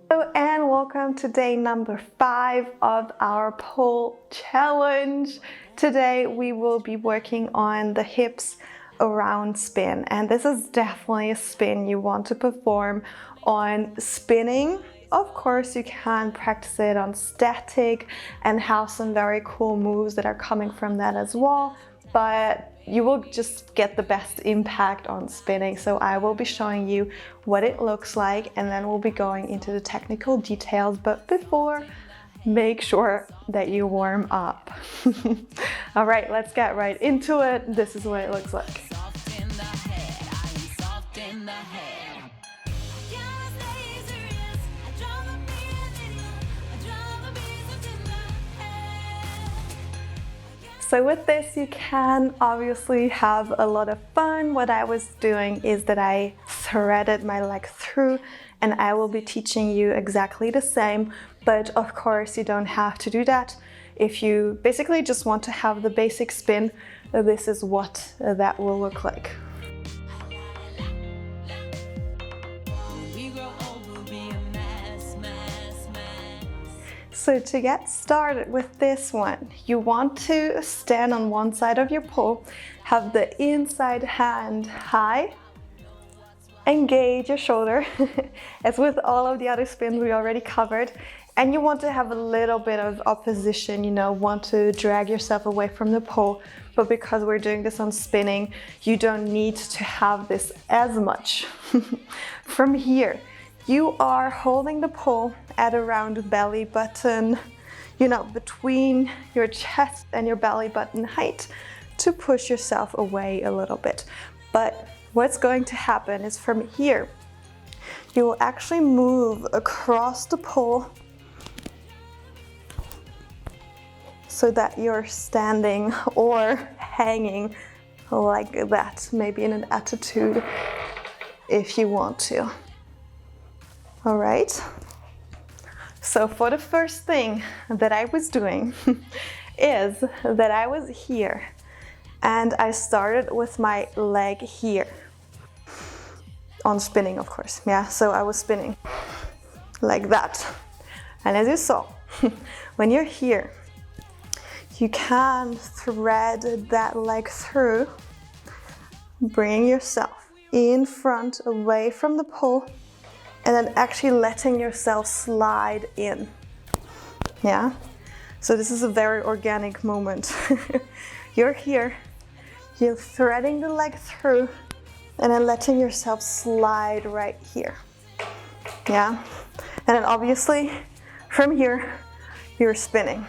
Hello and welcome to day number 5 of our pole challenge. Today we will be working on the hips around spin, and this is definitely a spin you want to perform on spinning. Of course, you can practice it on static and have some very cool moves that are coming from that as well, but you will just get the best impact on spinning. So I will be showing you what it looks like, and then we'll be going into the technical details. But before, make sure that you warm up. All right, let's get right into it. This is what it looks like. So with this, you can obviously have a lot of fun. What I was doing is that I threaded my leg through, and I will be teaching you exactly the same, but of course you don't have to do that. If you basically just want to have the basic spin, this is what that will look like. So to get started with this one, you want to stand on one side of your pole, have the inside hand high, engage your shoulder, as with all of the other spins we already covered, and you want to have a little bit of opposition, want to drag yourself away from the pole, but because we're doing this on spinning, you don't need to have this as much. From here, you are holding the pole at around belly button, between your chest and your belly button height, to push yourself away a little bit. But what's going to happen is from here, you will actually move across the pole so that you're standing or hanging like that, maybe in an attitude if you want to. All right, so for the first thing that I was doing is that I was here and I started with my leg here on spinning, of course. Yeah, so I was spinning like that. And as you saw, when you're here, you can thread that leg through, bringing yourself in front, away from the pole, and then actually letting yourself slide in. Yeah, so this is a very organic moment. You're here, you're threading the leg through, and then letting yourself slide right here. Yeah, and then obviously from here, you're spinning.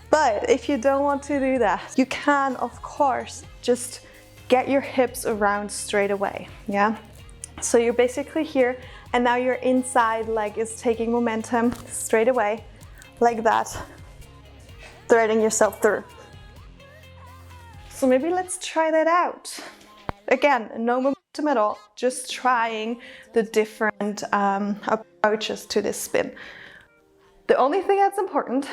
But if you don't want to do that, you can, of course, just get your hips around straight away, yeah? So you're basically here, and now your inside leg is taking momentum straight away, like that, threading yourself through. So maybe let's try that out. Again, no momentum at all, just trying the different approaches to this spin. The only thing that's important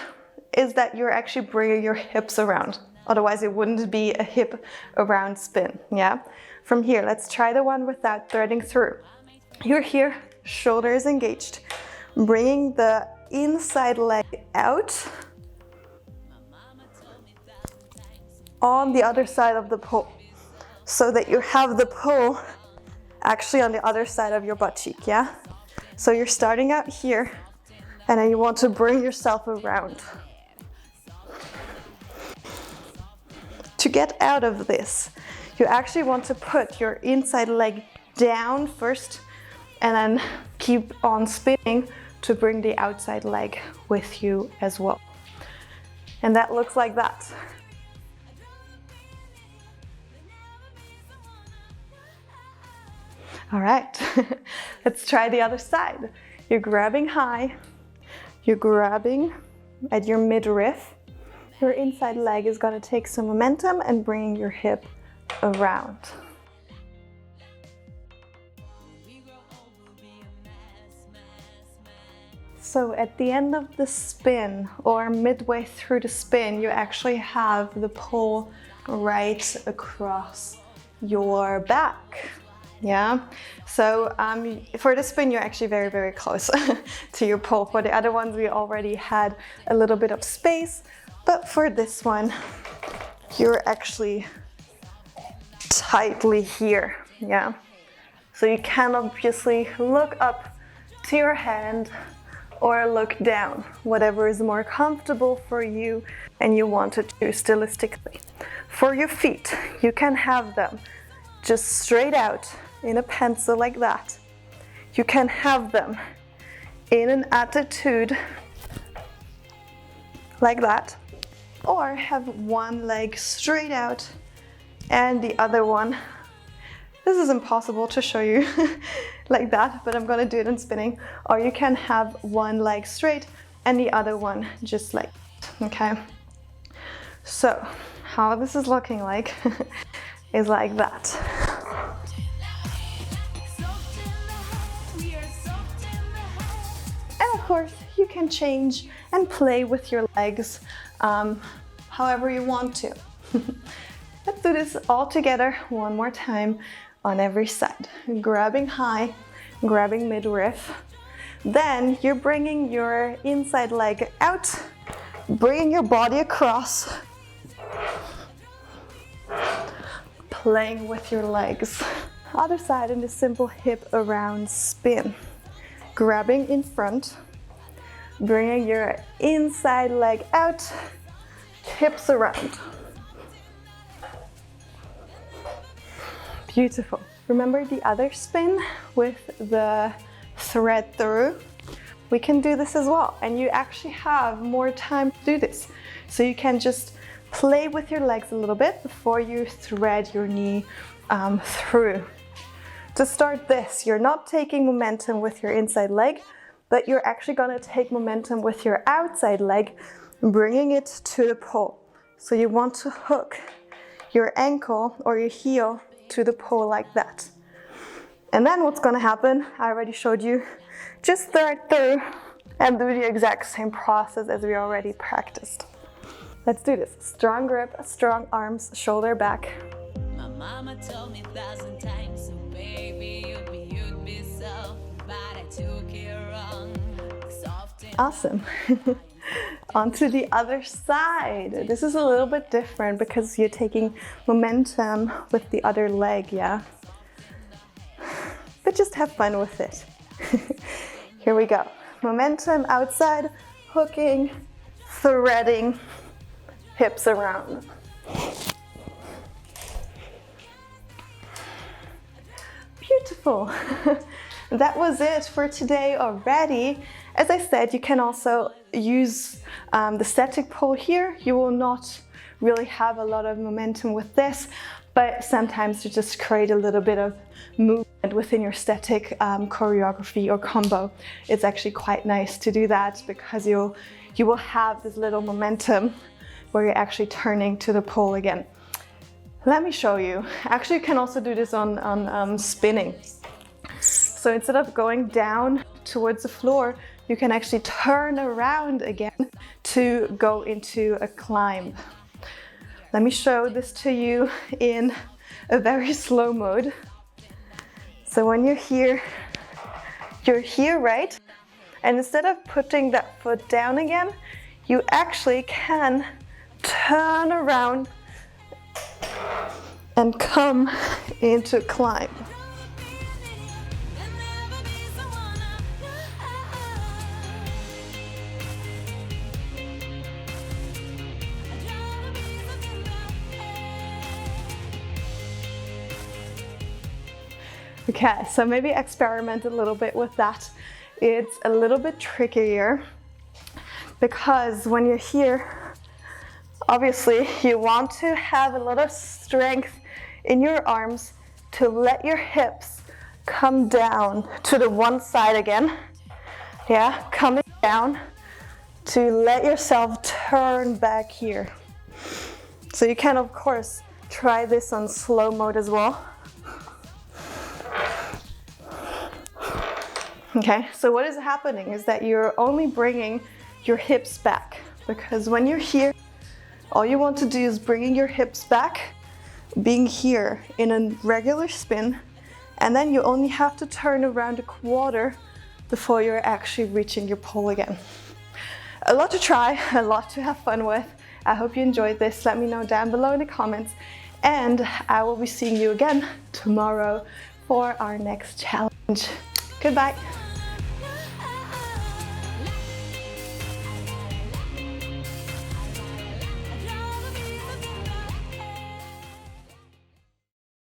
is that you're actually bringing your hips around. Otherwise it wouldn't be a hip around spin, yeah? From here, let's try the one without threading through. You're here, shoulders engaged, bringing the inside leg out on the other side of the pole, so that you have the pole actually on the other side of your butt cheek, yeah? So you're starting out here, and then you want to bring yourself around. To get out of this, you actually want to put your inside leg down first and then keep on spinning to bring the outside leg with you as well. And that looks like that. All right, let's try the other side. You're grabbing high, you're grabbing at your midriff. Your inside leg is going to take some momentum and bring your hip around. So at the end of the spin, or midway through the spin, you actually have the pole right across your back. Yeah, so for the spin you're actually very, very close to your pole. For the other ones we already had a little bit of space, but for this one you're actually tightly here. Yeah, so you can obviously look up to your hand or look down, whatever is more comfortable for you and you want to do stylistically. For your feet, you can have them just straight out in a pencil like that. You can have them in an attitude like that, or have one leg straight out and the other one, this is impossible to show you like that, but I'm gonna do it in spinning. Or you can have one leg straight and the other one just like that, okay? So how this is looking like is like that. And of course you can change and play with your legs however you want to. Let's do this all together one more time on every side. Grabbing high, grabbing midriff. Then you're bringing your inside leg out, bringing your body across, playing with your legs. Other side in the simple hip around spin. Grabbing in front, bringing your inside leg out, hips around. Beautiful. Remember the other spin with the thread through? We can do this as well, and you actually have more time to do this. So you can just play with your legs a little bit before you thread your knee through. To start this, you're not taking momentum with your inside leg, but you're actually gonna take momentum with your outside leg, bringing it to the pole. So you want to hook your ankle or your heel to the pole like that. And then what's gonna happen, I already showed you, just thread through and do the exact same process as we already practiced. Let's do this. Strong grip, strong arms, shoulder back. My mama told me 1,000 times, so baby, you'd be so, but I took it wrong. Awesome. Onto the other side. This is a little bit different because you're taking momentum with the other leg, yeah? But just have fun with it. Here we go. Momentum outside, hooking, threading, hips around. Beautiful. That was it for today already. As I said, you can also use the static pole here. You will not really have a lot of momentum with this, but sometimes to just create a little bit of movement within your static choreography or combo, it's actually quite nice to do that because you will have this little momentum where you're actually turning to the pole again. Let me show you. Actually, you can also do this on spinning. So instead of going down towards the floor, you can actually turn around again to go into a climb. Let me show this to you in a very slow mode. So when you're here, right? And instead of putting that foot down again, you actually can turn around and come into climb. Okay, so maybe experiment a little bit with that. It's a little bit trickier because when you're here, obviously you want to have a lot of strength in your arms to let your hips come down to the one side again. Yeah, coming down to let yourself turn back here. So you can, of course, try this on slow mode as well. Okay, so what is happening is that you're only bringing your hips back, because when you're here, all you want to do is bringing your hips back being here in a regular spin, and then you only have to turn around a quarter before you're actually reaching your pole again. A lot to try, a lot to have fun with. I hope you enjoyed this. Let me know down below in the comments, and I will be seeing you again tomorrow for our next challenge. Goodbye.